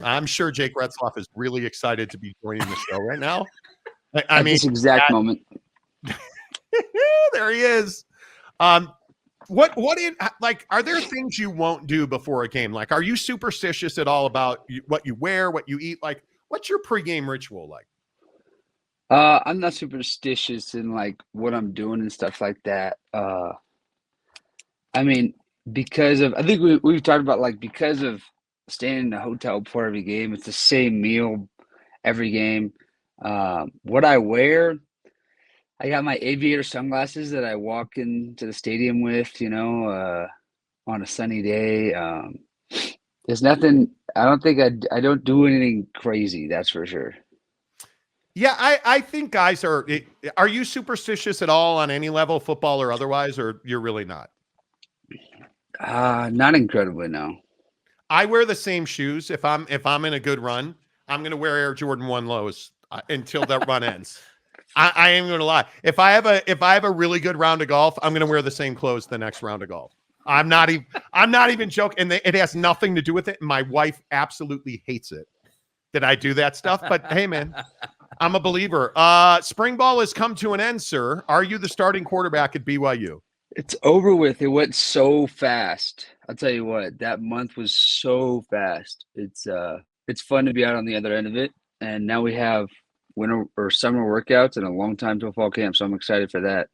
I'm sure Jake Retzlaff is really excited to be joining the show right now. I At mean, this exact moment. there he is. Are there things you won't do before a game? Like, are you superstitious at all about what you wear, what you eat? Like, what's your pregame ritual like? I'm not superstitious in like what I'm doing and stuff like that. I mean, I think we've talked about like because of staying in a hotel before every game, it's the same meal every game. What I wear, I got my aviator sunglasses that I walk into the stadium with, on a sunny day. There's nothing. I don't think I don't do anything crazy. That's for sure. Yeah, I think guys are you superstitious at all on any level, football or otherwise, or you're really not? Not incredibly, no. I wear the same shoes. If I'm in a good run, I'm going to wear Air Jordan 1 lows until that run ends. I ain't going to lie. If I have a really good round of golf, I'm going to wear the same clothes the next round of golf. I'm not even joking. And it has nothing to do with it. My wife absolutely hates it that I do that stuff. But hey, man, I'm a believer. Spring ball has come to an end, sir. Are you the starting quarterback at BYU? It's over with. It went so fast. I'll tell you what, that month was so fast. It's fun to be out on the other end of it. And now we have winter or summer workouts and a long time till fall camp. So I'm excited for that.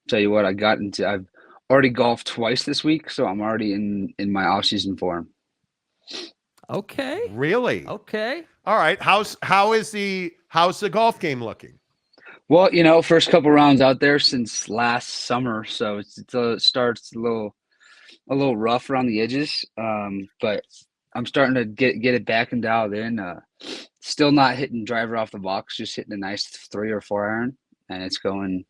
Tell you what, I've already golfed twice this week, so I'm already in my off-season form. Okay. Really? Okay. All right. How's the golf game looking? Well, first couple rounds out there since last summer, so it starts a little rough around the edges. But I'm starting to get it back and dialed in. Still not hitting driver off the box, just hitting a nice 3 or 4 iron, and it's going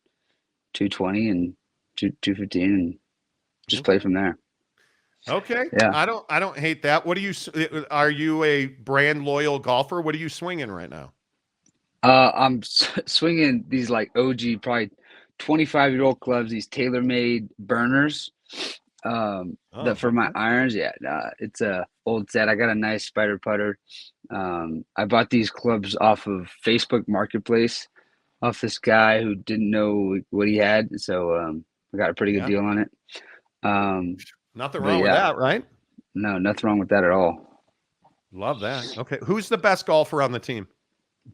220 and 215, and just play from there. Okay. Yeah. I don't hate that. Are you a brand loyal golfer? What are you swinging right now? I'm swinging these like OG, probably 25-year-old clubs, these tailor-made burners. For my irons, it's a old set. I got a nice spider putter. I bought these clubs off of Facebook Marketplace, off this guy who didn't know what he had, so I got a pretty good deal on it. Nothing wrong with that, right? No, nothing wrong with that at all. Love that. Okay, who's the best golfer on the team?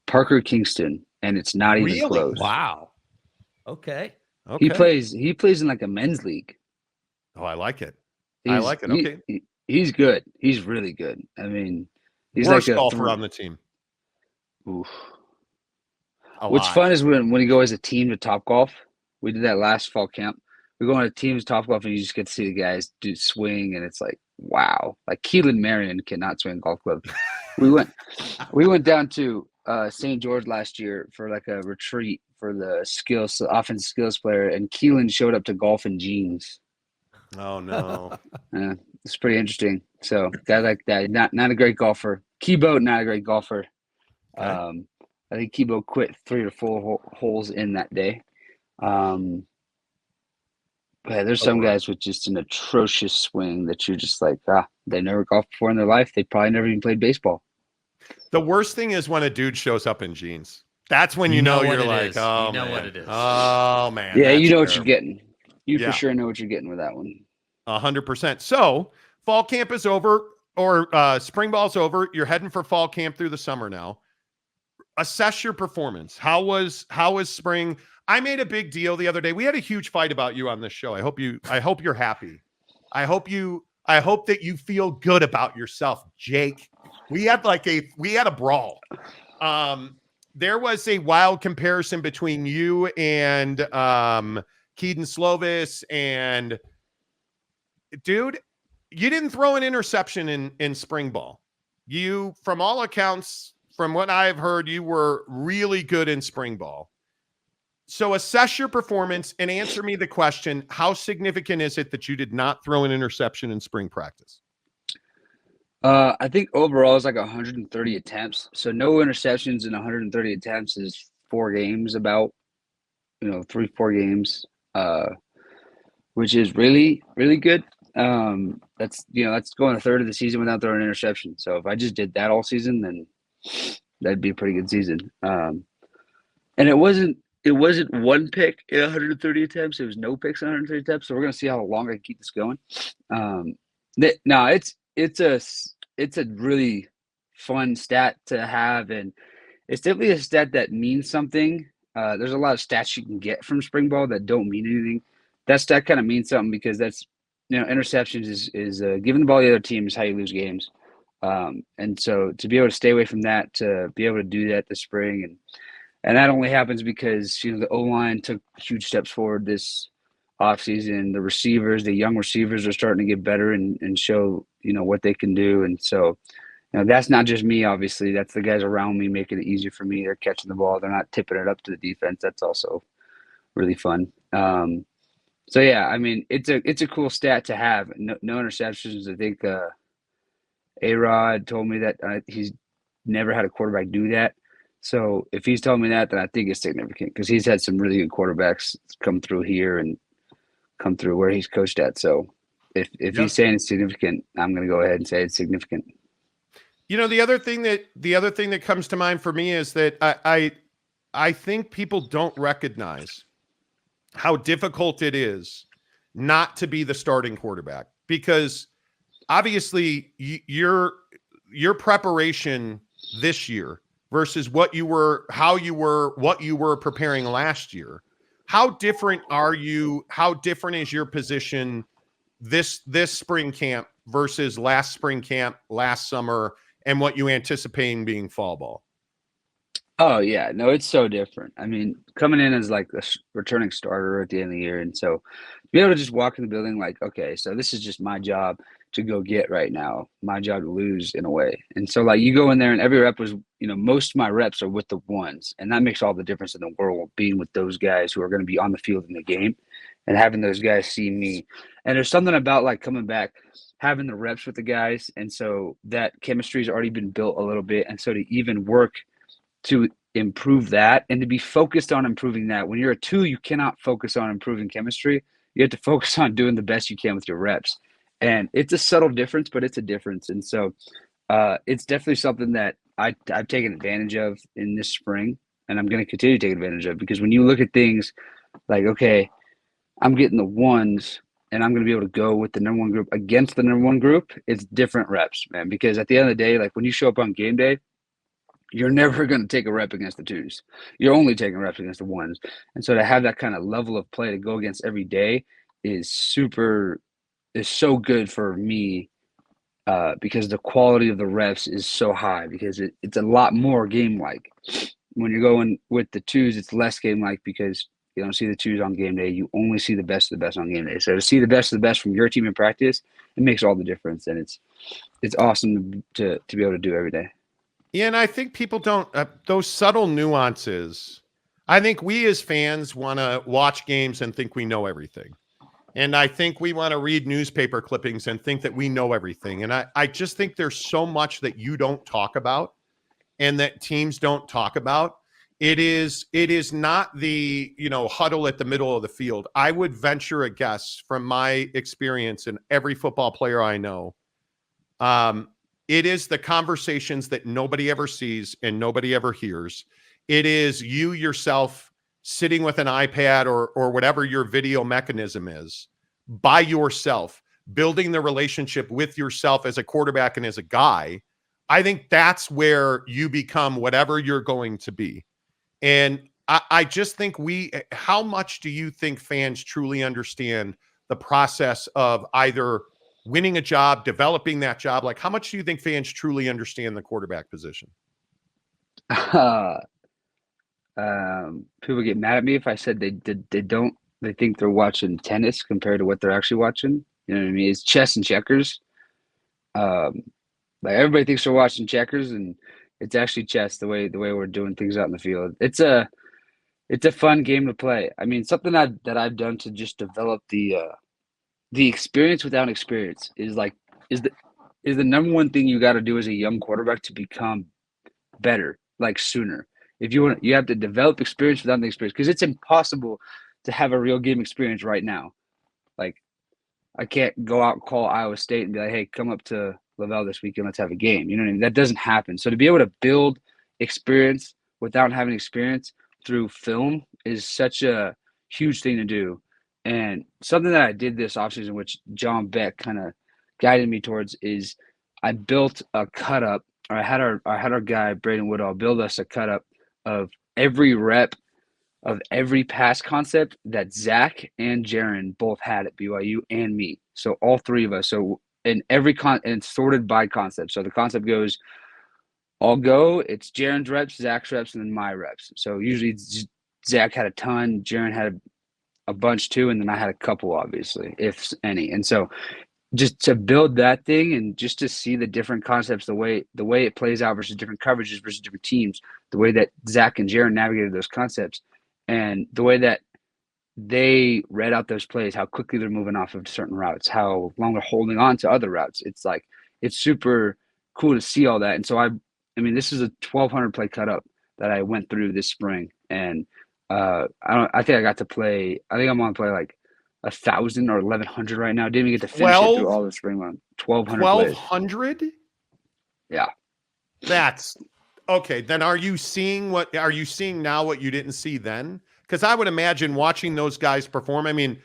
Parker Kingston, and it's not even close. Wow. Okay. He plays in like a men's league. Oh, I like it. Okay. He's good. He's really good. I mean, he's worst like a golfer on the team. Oof. What's fun is when you go as a team to Topgolf. We did that last fall camp. We go on a team to Topgolf, and you just get to see the guys do swing, and it's like, wow. Like Keelan Marion cannot swing a golf club. we went down to St. George last year for like a retreat for the offensive skills player, and Keelan showed up to golf in jeans. Oh no. It's pretty interesting. So guy like that, not a great golfer. Kibo, not a great golfer. Okay. I think Kibo quit 3 or 4 holes in that day. But there's some guys with just an atrocious swing that you're just like, they never golfed before in their life. They probably never even played baseball. The worst thing is when a dude shows up in jeans. That's when you know you're like, oh, you know what it is. Oh man. Yeah, you know what you're getting. You for sure know what you're getting with that one. 100%. So fall camp is over, or spring ball's over. You're heading for fall camp through the summer now. Assess your performance. How was spring? I made a big deal the other day. We had a huge fight about you on this show. I hope you're happy. I hope that you feel good about yourself, Jake. We had a brawl. There was a wild comparison between you and Keaton Slovis, and dude, you didn't throw an interception in spring ball. You, from all accounts, from what I've heard, you were really good in spring ball. So assess your performance and answer me the question, how significant is it that you did not throw an interception in spring practice? I think overall it's like 130 attempts. So no interceptions in 130 attempts is 4 games, about 3-4 games, which is really, really good. That's going a third of the season without throwing an interception. So if I just did that all season, then that'd be a pretty good season. And it wasn't one pick in 130 attempts. It was no picks in 130 attempts. So we're gonna see how long I can keep this going. It's a really fun stat to have, and it's definitely a stat that means something. There's a lot of stats you can get from spring ball that don't mean anything. That stat kind of means something because that's, interceptions is giving the ball to the other team is how you lose games. And so to be able to stay away from that, to be able to do that this spring, and that only happens because, the O-line took huge steps forward this offseason. The young receivers are starting to get better and show, what they can do. And so, that's not just me, obviously. That's the guys around me making it easier for me. They're catching the ball. They're not tipping it up to the defense. That's also really fun. So, yeah, I mean, it's a cool stat to have. No interceptions. I think A-Rod told me that he's never had a quarterback do that. So if he's telling me that, then I think it's significant because he's had some really good quarterbacks come through here and come through where he's coached at. So if he's saying it's significant, I'm going to go ahead and say it's significant. The other thing that comes to mind for me is that I think people don't recognize how difficult it is not to be the starting quarterback, because obviously your preparation this year versus what you were preparing last year. How different are you? How different is your position this spring camp versus last spring camp, last summer, and what you anticipating being fall ball? Oh, yeah. No, it's so different. I mean, coming in as like a returning starter at the end of the year. And so to be able to just walk in the building like, okay, so this is just my job to go get right now, my job to lose in a way. And so like you go in there and every rep was, most of my reps are with the ones. And that makes all the difference in the world, being with those guys who are going to be on the field in the game and having those guys see me. And there's something about like coming back, having the reps with the guys. And so that chemistry has already been built a little bit. And so to even work to improve that and to be focused on improving that. When you're a 2, you cannot focus on improving chemistry. You have to focus on doing the best you can with your reps. And it's a subtle difference, but it's a difference. And so it's definitely something that I've taken advantage of in this spring, and I'm going to continue to take advantage of, because when you look at things like, okay, I'm getting the ones and I'm going to be able to go with the number one group against the number one group, it's different reps, man. Because at the end of the day, like when you show up on game day, you're never going to take a rep against the 2s. You're only taking reps against the 1s. And so to have that kind of level of play to go against every day is so good for me, because the quality of the reps is so high, because it's a lot more game-like. When you're going with the 2s, it's less game-like because you don't see the 2s on game day. You only see the best of the best on game day. So to see the best of the best from your team in practice, it makes all the difference. And it's awesome to be able to do every day. Yeah, and I think people don't those subtle nuances. I think we as fans want to watch games and think we know everything. And I think we want to read newspaper clippings and think that we know everything. And I just think there's so much that you don't talk about and that teams don't talk about. It is not the, huddle at the middle of the field. I would venture a guess from my experience and every football player I know, it is the conversations that nobody ever sees and nobody ever hears. It is you yourself sitting with an iPad or whatever your video mechanism is, by yourself, building the relationship with yourself as a quarterback and as a guy. I think that's where you become whatever you're going to be. And I just think how much do you think fans truly understand the process of either winning a job, developing that job? Like, how much do you think fans truly understand the quarterback position? People get mad at me if I said they don't. They think they're watching tennis compared to what they're actually watching. You know what I mean? It's chess and checkers. Like everybody thinks they're watching checkers, and it's actually chess. The way we're doing things out in the field. It's a fun game to play. I mean, something that I've done to just develop the experience without experience is the number one thing you got to do as a young quarterback to become better, like sooner. If you have to develop experience without the experience, because it's impossible to have a real game experience right now. Like I can't go out and call Iowa State and be like, hey, come up to Lavelle this weekend. Let's have a game. You know what I mean? That doesn't happen. So to be able to build experience without having experience through film is such a huge thing to do. And something that I did this offseason, which John Beck kind of guided me towards, is I built a cut up, or I had our guy Braden Woodall build us a cut up of every rep of every pass concept that Zach and Jaron both had at BYU and me. So all three of us. So in every and it's sorted by concept. So the concept goes, I'll go, it's Jaron's reps, Zach's reps, and then my reps. So usually Zach had a ton, Jaron had a bunch too, and then I had a couple, obviously, if any. And so just to build that thing and just to see the different concepts, the way it plays out versus different coverages versus different teams, the way that Zach and Jaron navigated those concepts, and the way that they read out those plays, how quickly they're moving off of certain routes, how long they're holding on to other routes. It's like, it's super cool to see all that. And so I mean, this is a 1,200 play cut up that I went through this spring. And I think I got to play, I think I'm on play like 1,000 or 1,100 right now. Didn't even get to finish it through all the spring run. 1,200? Yeah. That's okay. Then are you seeing now what you didn't see then? Because I would imagine watching those guys perform. I mean,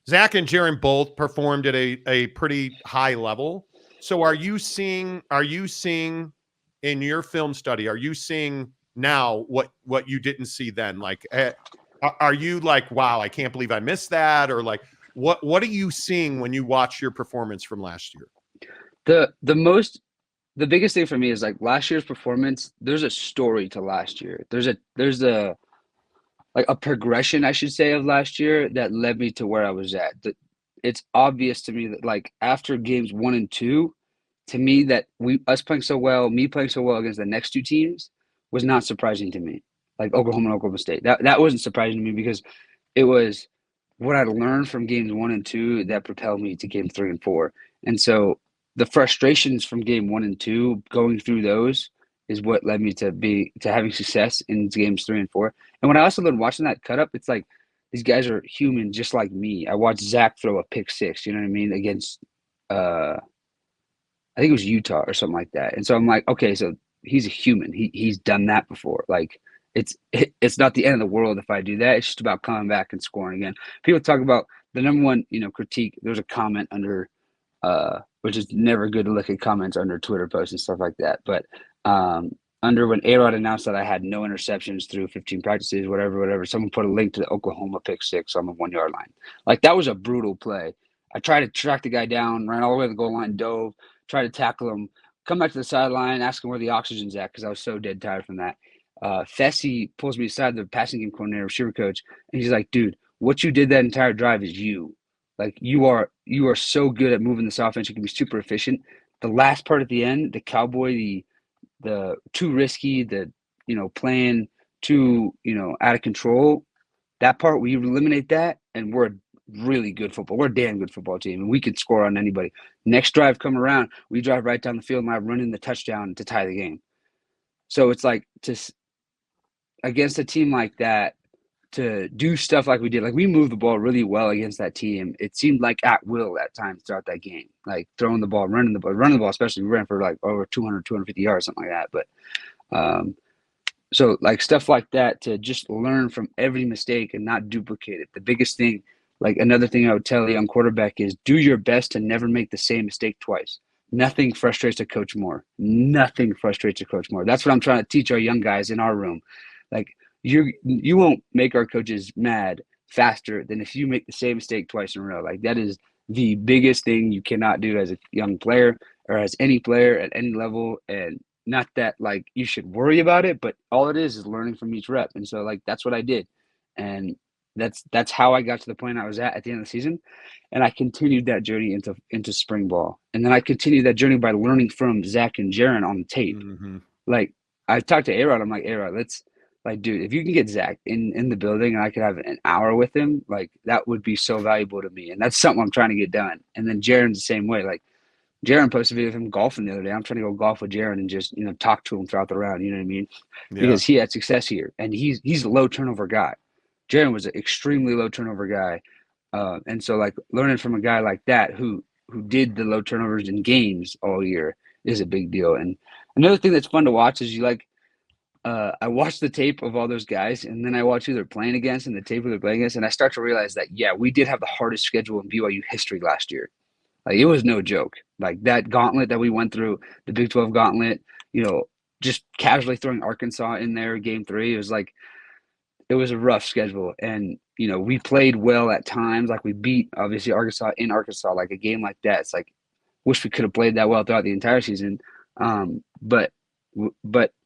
Zach and Jaron both performed at a pretty high level. So are you seeing in your film study, are you seeing now what you didn't see then? Like, are you like, wow, I can't believe I missed that? Or like, what are you seeing when you watch your performance from last year? The biggest thing for me is like last year's performance, there's a story to last year. There's a progression, I should say, of last year that led me to where I was at. It's obvious to me that like after games 1 and 2, to me that me playing so well against the next two teams was not surprising to me. Like Oklahoma and Oklahoma State. That wasn't surprising to me because it was what I learned from games 1 and 2 that propelled me to game 3 and 4. And so the frustrations from game 1 and 2, going through those, is what led me to having success in games 3 and 4. And when I also learned watching that cut up, it's like these guys are human just like me. I watched Zach throw a pick 6, you know what I mean, against I think it was Utah or something like that. And so I'm like, okay, so he's a human. He's done that before. Like it's not the end of the world if I do that. It's just about coming back and scoring again. People talk about the number one, critique. There's a comment under which is never good to look at comments under Twitter posts and stuff like that. But under when A-Rod announced that I had no interceptions through 15 practices, whatever, someone put a link to the Oklahoma pick 6 on the 1 yard line. Like that was a brutal play. I tried to track the guy down, ran all the way to the goal line, dove, tried to tackle him, come back to the sideline, ask him where the oxygen's at because I was so dead tired from that. Fessy pulls me aside, the passing game coordinator, receiver coach, and he's like, dude, what you did that entire drive is you. Like you are so good at moving this offense. You can be super efficient. The last part at the end, the cowboy, the too risky, the playing too out of control. That part we eliminate that, and we're a really good football. We're a damn good football team, and we can score on anybody. Next drive come around, we drive right down the field, and I run in the touchdown to tie the game. So it's like against a team like that, to do stuff like we did, like we moved the ball really well against that team. It seemed like at will at times throughout that game, like throwing the ball, running the ball, especially we ran for like over 200, 250 yards, something like that. But so like stuff like that, to just learn from every mistake and not duplicate it. The biggest thing, like another thing I would tell a young quarterback is do your best to never make the same mistake twice. Nothing frustrates a coach more. Nothing frustrates a coach more. That's what I'm trying to teach our young guys in our room. Like, you won't make our coaches mad faster than if you make the same mistake twice in a row. Like that is the biggest thing you cannot do as a young player or as any player at any level. And not that like you should worry about it, but all it is learning from each rep. And so like that's what I did. And that's how I got to the point I was at the end of the season. And I continued that journey into spring ball. And then I continued that journey by learning from Zach and Jaron on the tape. Mm-hmm. Like I talked to A-Rod, I'm like, A-Rod, like, dude, if you can get Zach in the building and I could have an hour with him, like that would be so valuable to me. And that's something I'm trying to get done. And then Jaron's the same way. Like Jaron posted a video of him golfing the other day. I'm trying to go golf with Jaron and just, talk to him throughout the round. You know what I mean? Yeah. Because he had success here and he's a low turnover guy. Jaron was an extremely low turnover guy And so like learning from a guy like that who did the low turnovers in games all year is a big deal. And another thing that's fun to watch is I watch the tape of all those guys, and then I watch who they're playing against and the tape who they're playing against, and I start to realize that, yeah, we did have the hardest schedule in BYU history last year. Like, it was no joke. Like, that gauntlet that we went through, the Big 12 gauntlet, just casually throwing Arkansas in there game 3, it was a rough schedule. And, we played well at times. Like, we beat, obviously, Arkansas in Arkansas. Like, a game like that, it's like, wish we could have played that well throughout the entire season. But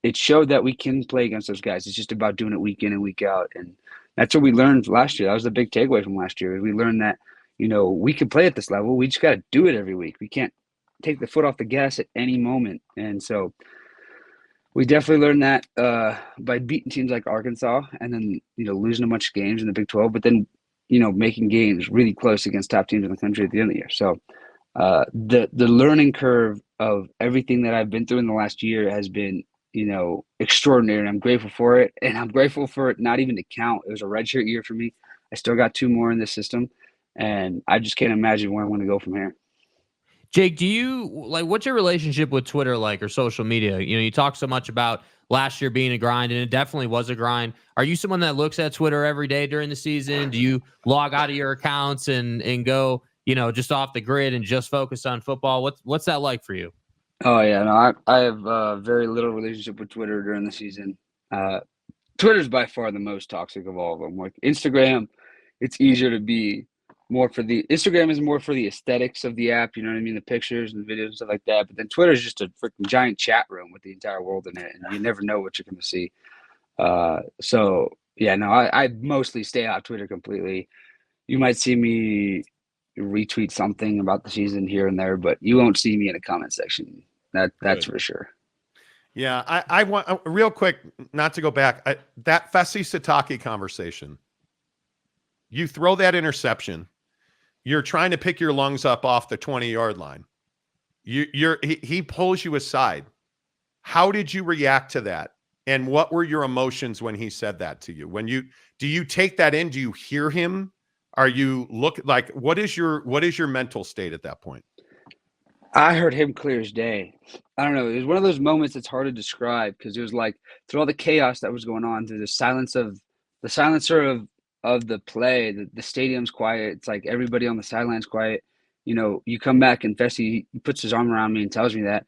it showed that we can play against those guys. It's just about doing it week in and week out. And that's what we learned last year. That was the big takeaway from last year. We learned that, we can play at this level. We just got to do it every week. We can't take the foot off the gas at any moment. And so we definitely learned that by beating teams like Arkansas and then, losing a bunch of games in the Big 12, but then, making games really close against top teams in the country at the end of the year. So the learning curve of everything that I've been through in the last year has been, extraordinary. And I'm grateful for it. And I'm grateful for it not even to count. It was a redshirt year for me. I still got 2 more in this system. And I just can't imagine where I'm going to go from here. Jake, what's your relationship with Twitter like, or social media? You talk so much about last year being a grind, and it definitely was a grind. Are you someone that looks at Twitter every day during the season? Do you log out of your accounts and go, just off the grid and just focus on football? What's that like for you? Oh, yeah. No, I have very little relationship with Twitter during the season. Twitter's by far the most toxic of all of them. Like Instagram, it's easier to be Instagram is more for the aesthetics of the app, you know what I mean? The pictures and the videos and stuff like that. But then Twitter is just a freaking giant chat room with the entire world in it, and you never know what you're going to see. So, yeah, no, I mostly stay out of Twitter completely. You might see me retweet something about the season here and there, but you won't see me in a comment section. That's for sure. Yeah, I want real quick, not to go back, that Fesi Satake conversation. You throw that interception. You're trying to pick your lungs up off the 20-yard line. He pulls you aside. How did you react to that? And what were your emotions when he said that to you? Do you take that in? Do you hear him? Are you what is your mental state at that point? I heard him clear as day. I don't know. It was one of those moments that's hard to describe, because it was like through all the chaos that was going on, through the silencer of the play, the stadium's quiet. It's like everybody on the sideline's quiet. You come back and Fesi puts his arm around me and tells me that.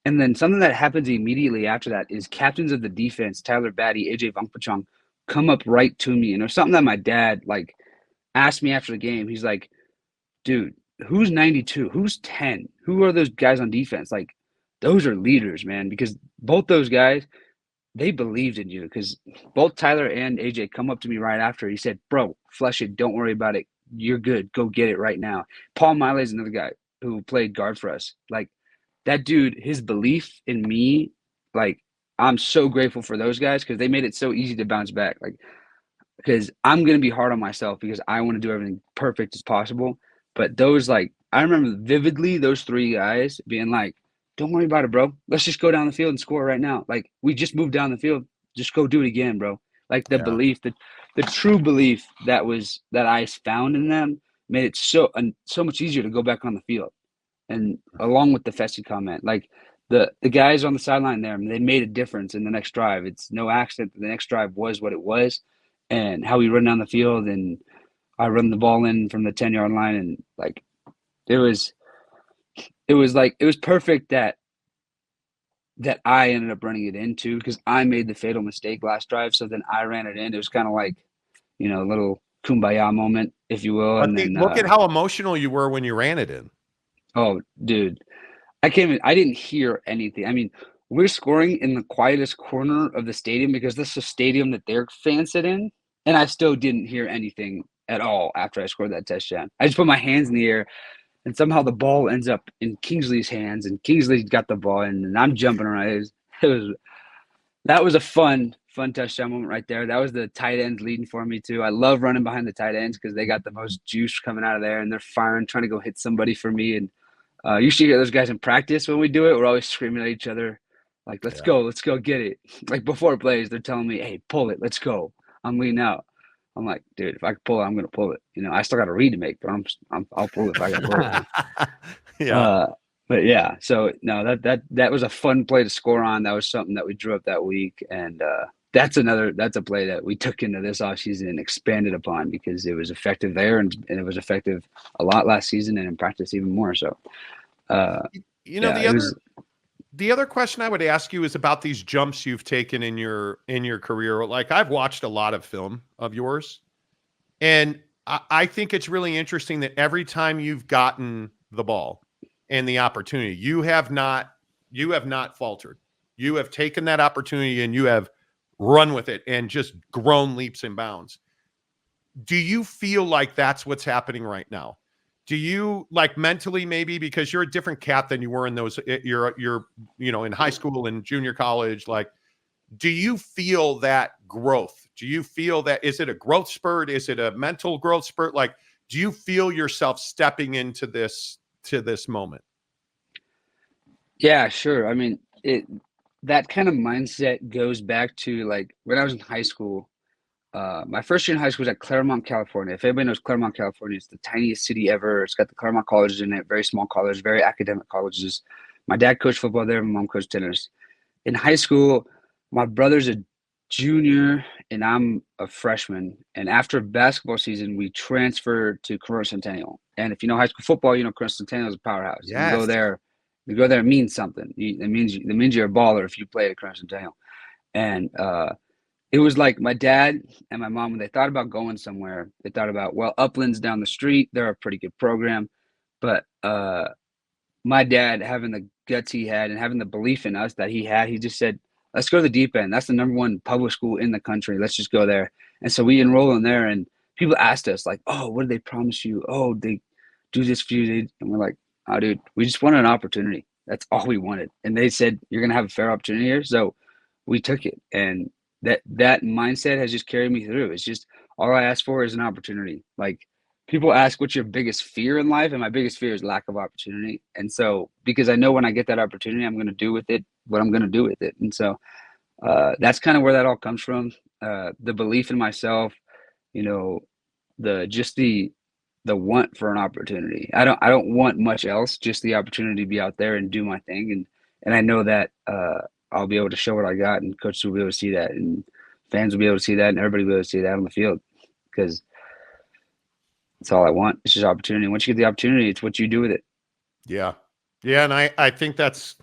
And then something that happens immediately after that is captains of the defense, Tyler Batty, AJ Vangpachong, come up right to me. And it was something that my dad asked me after the game. He's like, dude, who's 92? Who's 10? Who are those guys on defense? Like, those are leaders, man, because both those guys, they believed in you, because both Tyler and AJ come up to me right after. He said, bro, flush it. Don't worry about it. You're good. Go get it right now. Paul Miley is another guy who played guard for us. Like, that dude, his belief in me, I'm so grateful for those guys, because they made it so easy to bounce back. Because I'm going to be hard on myself because I want to do everything perfect as possible. But those, I remember vividly those 3 guys being like, don't worry about it, bro. Let's just go down the field and score right now. We just moved down the field. Just go do it again, bro. Belief, the true belief that I found in them made it so much easier to go back on the field. And along with the Fesi comment, the guys on the sideline there, they made a difference in the next drive. It's no accident that the next drive was what it was, and how we run down the field, and I run the ball in from the 10-yard line, and it was perfect that I ended up running it into, because I made the fatal mistake last drive. So then I ran it in. It was kind of a little kumbaya moment, if you will. And then look at how emotional you were when you ran it in. Oh, dude, I didn't hear anything. I mean, we're scoring in the quietest corner of the stadium, because this is a stadium that their fans sit in. And I still didn't hear anything at all after I scored that touchdown. I just put my hands in the air, and somehow the ball ends up in Kingsley's hands, and Kingsley got the ball, and I'm jumping around. That was a fun touchdown moment right there. That was the tight ends leading for me too. I love running behind the tight ends, because they got the most juice coming out of there, and they're firing, trying to go hit somebody for me. And you should hear those guys in practice when we do it. We're always screaming at each other, let's go get it. Before plays, they're telling me, hey, pull it, let's go. I'm leaning out. I'm like, dude, if I can pull it, I'm going to pull it. I still got a read to make, but I'll pull it if I got to pull it. Yeah. But yeah, so no, that was a fun play to score on. That was something that we drew up that week. And that's a play that we took into this offseason and expanded upon because it was effective there and it was effective a lot last season and in practice even more. So, the other question I would ask you is about these jumps you've taken in your career. Like, I've watched a lot of film of yours, and I think it's really interesting that every time you've gotten the ball and the opportunity, you have not faltered. You have taken that opportunity and you have run with it and just grown leaps and bounds. Do you feel like that's what's happening right now? Do you, like, mentally, maybe because you're a different cat than you were in those, you're in high school and junior college, like, do you feel that growth? Do you feel that, is it a growth spurt? Is it a mental growth spurt? Like, do you feel yourself stepping into this moment? Yeah, sure. I mean, that kind of mindset goes back to like when I was in high school. My first year in high school was at Claremont, California. If anybody knows Claremont, California, it's the tiniest city ever. It's got the Claremont colleges in it, very small college, very academic colleges. My dad coached football there. My mom coached tennis. In high school, my brother's a junior and I'm a freshman. And after basketball season, we transferred to Corona Centennial. And if you know high school football, Corona Centennial is a powerhouse. Yes. You go there, it means something. It means you're a baller if you play at Corona Centennial. And it was like my dad and my mom, when they thought about going somewhere, they thought about, well, Upland's down the street. They're a pretty good program. But my dad, having the guts he had and having the belief in us that he had, he just said, let's go to the deep end. That's the #1 public school in the country. Let's just go there. And so we enroll in there. And people asked us, like, oh, what did they promise you? Oh, they do this for you. And we're like, oh, dude, we just wanted an opportunity. That's all we wanted. And they said, you're going to have a fair opportunity here. So we took it. And that mindset has just carried me through. It's just all I ask for is an opportunity. Like, people ask, what's your biggest fear in life? And my biggest fear is lack of opportunity. And so, because I know when I get that opportunity, I'm going to do with it what I'm going to do with it. And so that's kind of where that all comes from. The belief in myself, the want for an opportunity. I don't want much else, just the opportunity to be out there and do my thing. And I know that I'll be able to show what I got, and coaches will be able to see that, and fans will be able to see that, and everybody will be able to see that on the field, because that's all I want. It's just opportunity. Once you get the opportunity, it's what you do with it. Yeah. Yeah. And I think that's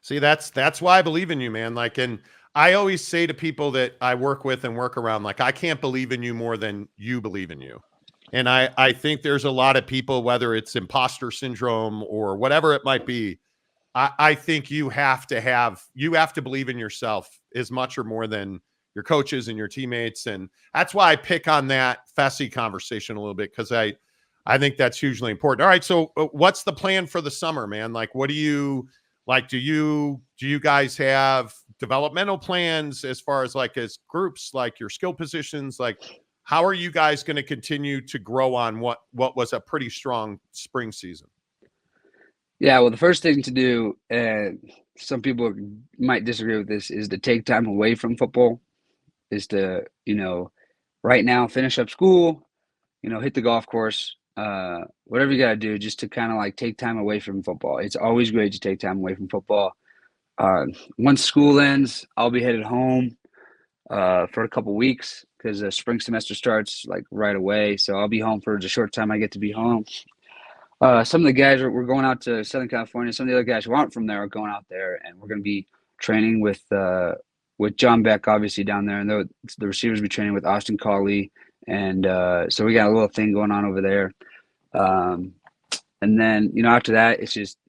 why I believe in you, man. Like, and I always say to people that I work with and work around, like, I can't believe in you more than you believe in you. And I think there's a lot of people, whether it's imposter syndrome or whatever it might be, I think you have to believe in yourself as much or more than your coaches and your teammates. And that's why I pick on that Fessy conversation a little bit, because I think that's hugely important. All right. So what's the plan for the summer, man? Like, what do you like? Do you guys have developmental plans as far as, like, as groups, like your skill positions? Like, how are you guys going to continue to grow on what was a pretty strong spring season? Yeah, well, the first thing to do, and some people might disagree with this, is to take time away from football. Is to, right now, finish up school, hit the golf course, whatever you got to do, just to kind of like take time away from football. It's always great to take time away from football. Once school ends, I'll be headed home for a couple weeks, because the spring semester starts like right away. So I'll be home for the short time I get to be home. Some of the guys we're going out to Southern California. Some of the other guys who aren't from there are going out there, and we're going to be training with John Beck, obviously, down there, and the receivers will be training with Austin Collie, and so we got a little thing going on over there. And then after that, it's just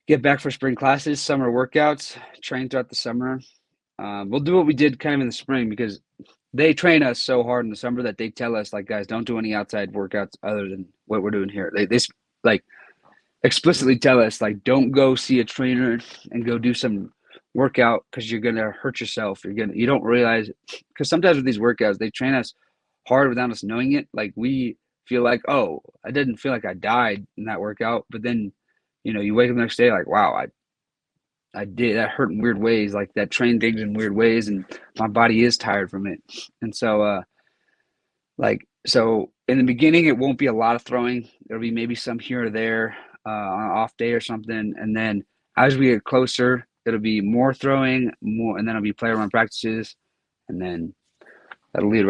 get back for spring classes, summer workouts, train throughout the summer. We'll do what we did kind of in the spring, because they train us so hard in the summer that they tell us, like, guys, don't do any outside workouts other than what we're doing here. They like explicitly tell us, like, don't go see a trainer and go do some workout, because you're gonna hurt yourself. You don't realize, because sometimes with these workouts, they train us hard without us knowing it. Like, we feel like, oh, I didn't feel like I died in that workout, but then you wake up the next day like, wow, I did. That hurt in weird ways. Like, that trained things in weird ways, and my body is tired from it. And so Like, so in the beginning, it won't be a lot of throwing. There'll be maybe some here or there on an off day or something. And then as we get closer, it'll be more throwing, more, and then it'll be player run practices. And then that'll lead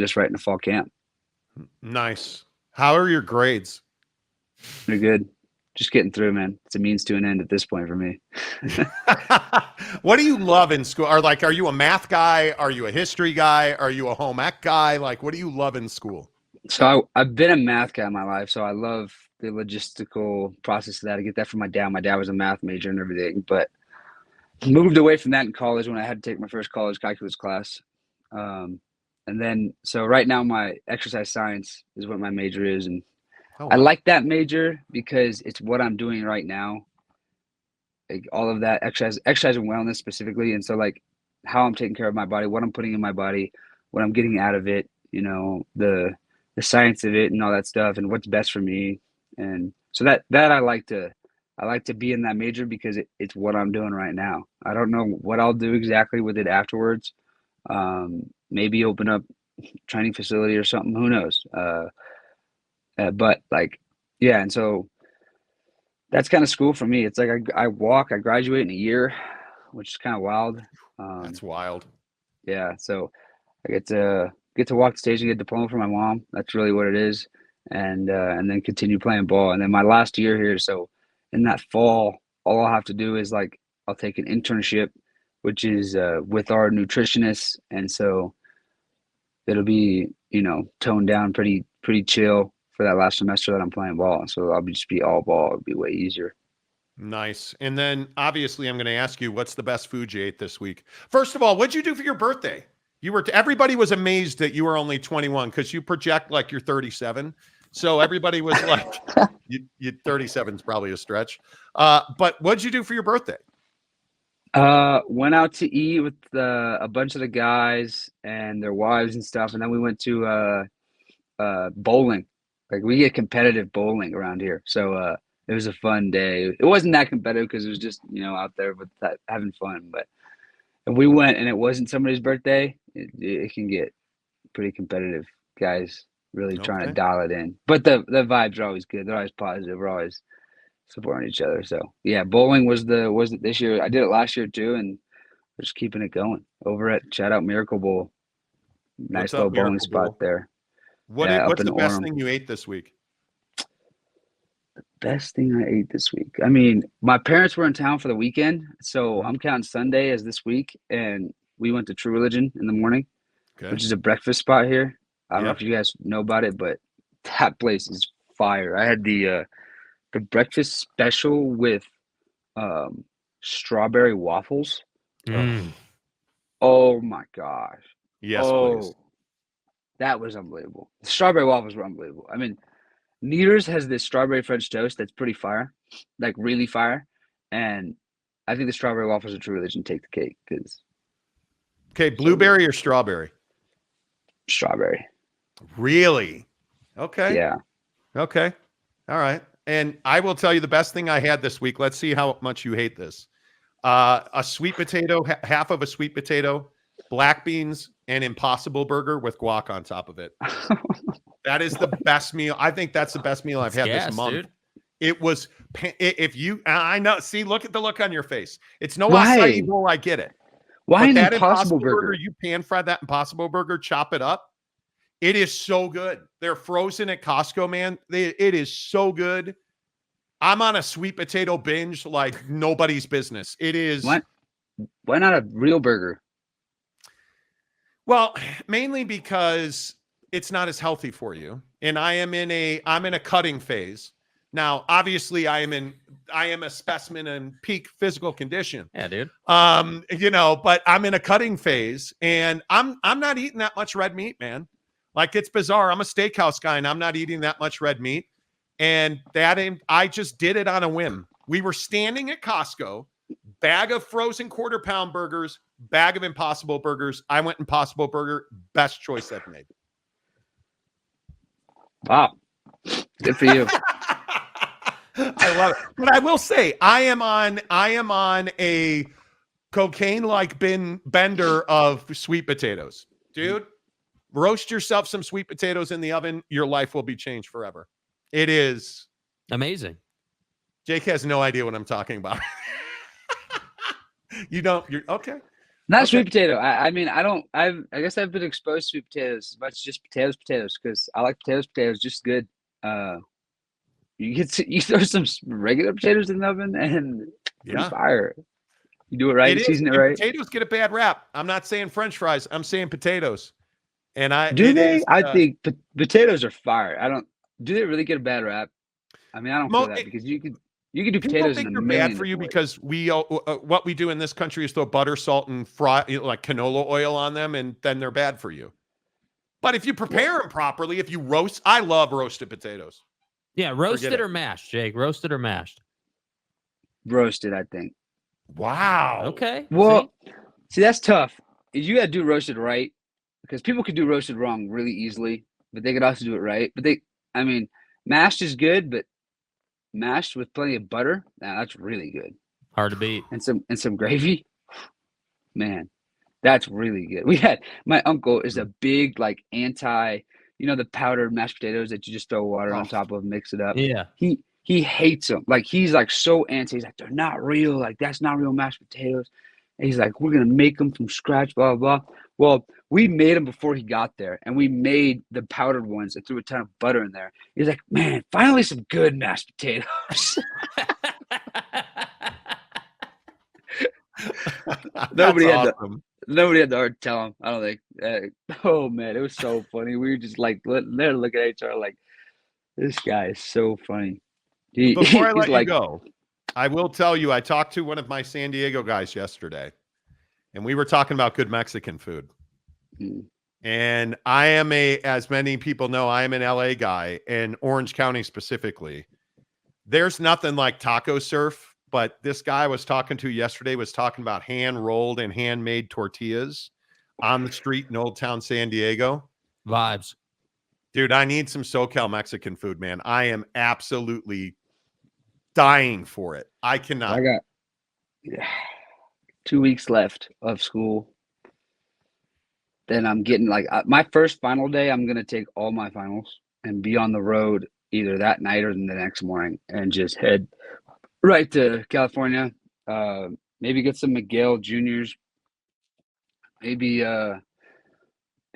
us right into fall camp. Nice. How are your grades? Pretty good. Just getting through, man. It's a means to an end at this point for me. What do you love in school? Are you a math guy? Are you a history guy? Are you a home ec guy? Like, what do you love in school? So I've been a math guy in my life, so I love the logistical process of that. I get that from my dad. My dad was a math major and everything, but moved away from that in college when I had to take my first college calculus class. And then, so right now my exercise science is what my major is. And I like that major because it's what I'm doing right now. Like all of that exercise and wellness specifically. And so like how I'm taking care of my body, what I'm putting in my body, what I'm getting out of it, you know, the science of it and all that stuff and what's best for me. And so that I like to be in that major because it's what I'm doing right now. I don't know what I'll do exactly with it afterwards. Maybe open up training facility or something, who knows? But like, yeah. And so that's kind of school for me. It's like I graduate in a year, which is kind of wild. That's wild. Yeah. So I get to walk the stage and get a diploma from my mom. That's really what it is. And then continue playing ball. And then my last year here. So in that fall, all I'll have to do is like, I'll take an internship, which is with our nutritionist. And so it'll be, you know, toned down pretty chill for that last semester that I'm playing ball. So I'll just be all ball. It'll be way easier. Nice. And then obviously I'm going to ask you, what's the best food you ate this week? First of all, what'd you do for your birthday? Everybody was amazed that you were only 21 because you project like you're 37. So everybody was like, you 37 is probably a stretch. But what'd you do for your birthday? Went out to eat with a bunch of the guys and their wives and stuff. And then we went to bowling. Like we get competitive bowling around here. So it was a fun day. It wasn't that competitive because it was just, you know, out there with that, having fun. But if we went and it wasn't somebody's birthday, it can get pretty competitive. Guys really trying to dial it in. But the vibes are always good. They're always positive. We're always supporting each other. So yeah, bowling was this year. I did it last year too, and we're just keeping it going over at shout out Miracle Bowl. Nice little bowling spot there. What's the best thing you ate this week? The best thing I ate this week. I mean, my parents were in town for the weekend, so I'm counting Sunday as this week, and we went to True Religion in the morning, which is a breakfast spot here. I don't know if you guys know about it, but that place is fire. I had the breakfast special with strawberry waffles. Oh my gosh. Yes, please. That was unbelievable. The strawberry waffles were unbelievable. I mean, Neaters has this strawberry French toast that's pretty fire, like really fire. And I think the strawberry waffles at True Religion take the cake. Okay, blueberry or strawberry? Strawberry. Really? Okay. Yeah. Okay. All right. And I will tell you the best thing I had this week. Let's see how much you hate this. A sweet potato, half of a sweet potato, black beans, and Impossible Burger with guac on top of it. That is the best meal. I think that's the best meal I've had this month. Dude. It was, I know, see, look at the look on your face. It's no acai bowl, I get it. Why an that Impossible Burger? You pan fry that Impossible Burger, chop it up. It is so good. They're frozen at Costco, man. It is so good. I'm on a sweet potato binge like nobody's business. It is. Why not a real burger? Well, mainly because it's not as healthy for you. And I'm in a cutting phase. Now, obviously I am a specimen in peak physical condition. Yeah, dude. You know, but I'm in a cutting phase and I'm not eating that much red meat, man. Like, it's bizarre. I'm a steakhouse guy and I'm not eating that much red meat. And I just did it on a whim. We were standing at Costco, bag of frozen quarter pound burgers, bag of Impossible Burgers. I went Impossible Burger, best choice I've made. Wow. Good for you. I love it. But I will say, I am on a cocaine-like bender of sweet potatoes. Dude, roast yourself some sweet potatoes in the oven. Your life will be changed forever. It is amazing. Jake has no idea what I'm talking about. You're okay. Not sweet potato. I mean, I guess I've been exposed to sweet potatoes as much as just potatoes, because I like potatoes just good. You throw some regular potatoes in the oven and fire. You do it right, season it right. Potatoes get a bad rap. I'm not saying French fries. I'm saying potatoes. And I think potatoes are fire. Do they really get a bad rap? I mean, I don't feel that, because you could do potatoes in a million bad for you because we what we do in this country is throw butter, salt, and fry like canola oil on them, and then they're bad for you. But if you prepare them properly, if you roast, I love roasted potatoes. Yeah, roasted or mashed, Jake? Roasted or mashed? Roasted, I think. Wow. Okay. Well, see, that's tough. You got to do roasted right, because people could do roasted wrong really easily, but they could also do it right. But mashed is good, but mashed with plenty of butter, that's really good. Hard to beat. And some gravy, man, that's really good. My uncle is a big anti, the powdered mashed potatoes that you just throw water on top of, mix it up. Yeah. He hates them. He's so anti. He's like, they're not real. That's not real mashed potatoes. And he's like, we're gonna make them from scratch, blah blah blah. Well, we made them before he got there, and we made the powdered ones and threw a ton of butter in there. He's like, man, finally some good mashed potatoes. Nobody had the heart to tell him. I don't think. Oh man, it was so funny. We were just they're looking at each other like, this guy is so funny. Before I let you go, I will tell you, I talked to one of my San Diego guys yesterday, and we were talking about good Mexican food. And I am as many people know, I am an LA guy, and Orange County specifically. There's nothing like taco surf, but this guy I was talking to yesterday was talking about hand-rolled and handmade tortillas on the street in Old Town San Diego. Vibes. Dude, I need some SoCal Mexican food, man. I am absolutely dying for it. I cannot. I got 2 weeks left of school. Then I'm getting my first final day, I'm going to take all my finals and be on the road either that night or the next morning and just head right to California. Maybe get some McGill juniors. Maybe go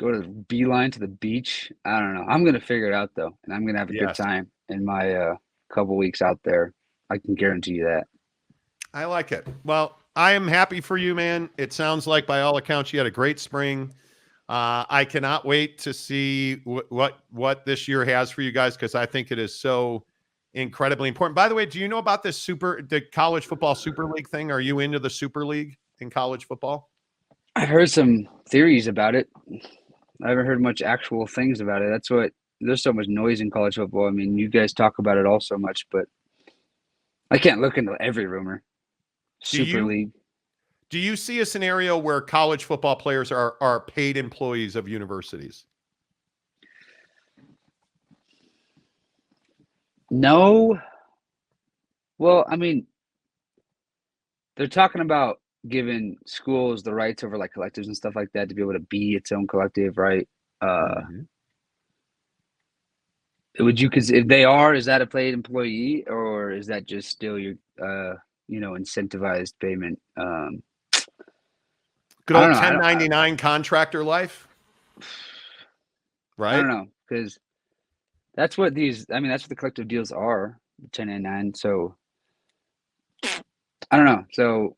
to Beeline to the beach. I don't know. I'm going to figure it out, though, and I'm going to have a good time in my couple weeks out there. I can guarantee you that. I like it. Well, I am happy for you, man. It sounds like, by all accounts, you had a great spring. I cannot wait to see what this year has for you guys, because I think it is so incredibly important. By the way, do you know about the college football Super League thing? Are you into the Super League in college football? I've heard some theories about it. I haven't heard much actual things about it. There's so much noise in college football. I mean, you guys talk about it all so much, but I can't look into every rumor. Super League. Do you see a scenario where college football players are paid employees of universities? No. Well, I mean, they're talking about giving schools the rights over collectives and stuff like that to be able to be its own collective, right? Would you, because if they are, is that a paid employee, or is that just still your incentivized payment? Good old 1099 contractor life, right? I don't know, because that's what the collective deals are, 1099. So I don't know. So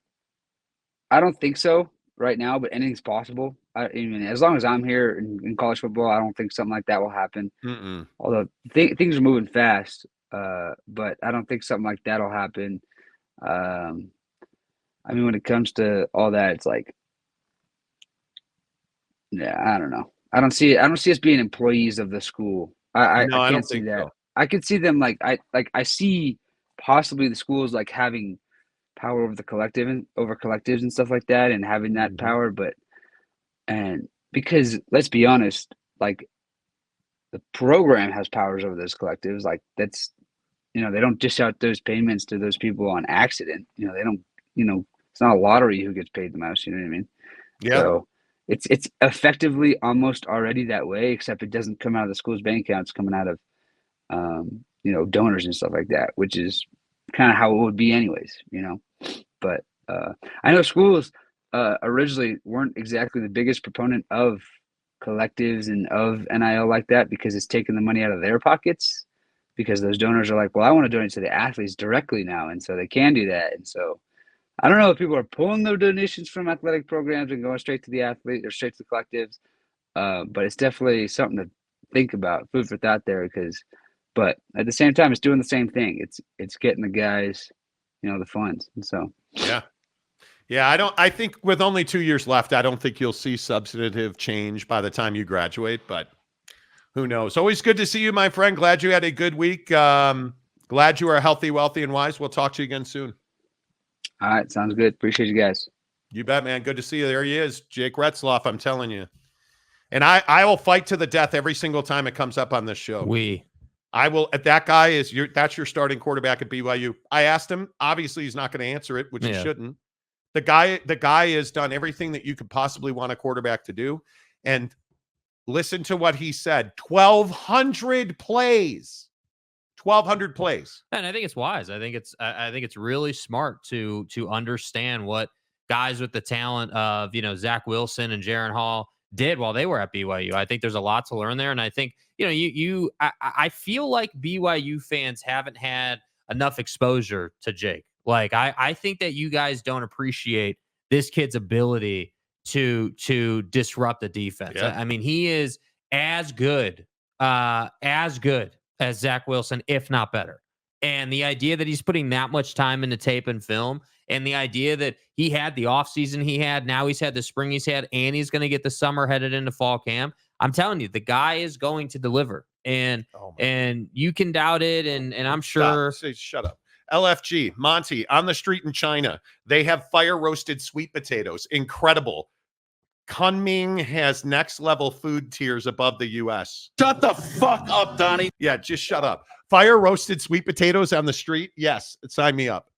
I don't think so right now, but anything's possible. I mean, as long as I'm here in college football, I don't think something like that will happen. Although things are moving fast, but I don't think something like that will happen. I mean, when it comes to all that, it's I don't know. I don't see us being employees of the school. I can't see that. So. I could see them I see possibly the schools having power over the collective and over collectives and stuff like that, and having that power, and because let's be honest, the program has powers over those collectives. That's they don't dish out those payments to those people on accident. They don't. It's not a lottery who gets paid the most. You know what I mean? Yeah. So it's effectively almost already that way, except it doesn't come out of the school's bank account. It's coming out of, donors and stuff like that, which is kind of how it would be anyways, But I know schools originally weren't exactly the biggest proponent of collectives and of NIL like that, because it's taking the money out of their pockets, because those donors are like, well, I want to donate to the athletes directly now. And so they can do that. And so I don't know if people are pulling their donations from athletic programs and going straight to the athlete or straight to the collectives. But it's definitely something to think about, food for thought there, but at the same time, it's doing the same thing. It's getting the guys, the funds. And so, yeah, I think with only 2 years left, I don't think you'll see substantive change by the time you graduate, but who knows? Always good to see you, my friend. Glad you had a good week. Glad you are healthy, wealthy, and wise. We'll talk to you again soon. All right. Sounds good. Appreciate you guys. You bet, man. Good to see you. There he is, Jake Retzlaff. I'm telling you. And I will fight to the death every single time it comes up on this show. I will. That guy is that's your starting quarterback at BYU. I asked him. Obviously, he's not going to answer it, which he shouldn't. The guy has done everything that you could possibly want a quarterback to do. And listen to what he said: 1,200 plays. 1,200 plays. And I think it's wise. I think it's really smart to understand what guys with the talent of Zach Wilson and Jaron Hall did while they were at BYU. I think there's a lot to learn there. And I think, I feel like BYU fans haven't had enough exposure to Jake. Like, I think that you guys don't appreciate this kid's ability to disrupt the defense. Yeah. I mean, he is as good as Zach Wilson, if not better. And the idea that he's putting that much time into tape and film, and the idea that he had the offseason he had, now he's had the spring he's had, and he's going to get the summer headed into fall camp. I'm telling you, the guy is going to deliver. And you can doubt it, and I'm sure. Shut up. LFG, Monty, on the street in China, they have fire-roasted sweet potatoes. Incredible. Kunming has next-level food tiers above the U.S. Shut the fuck up, Donnie. Yeah, just shut up. Fire-roasted sweet potatoes on the street? Yes, sign me up.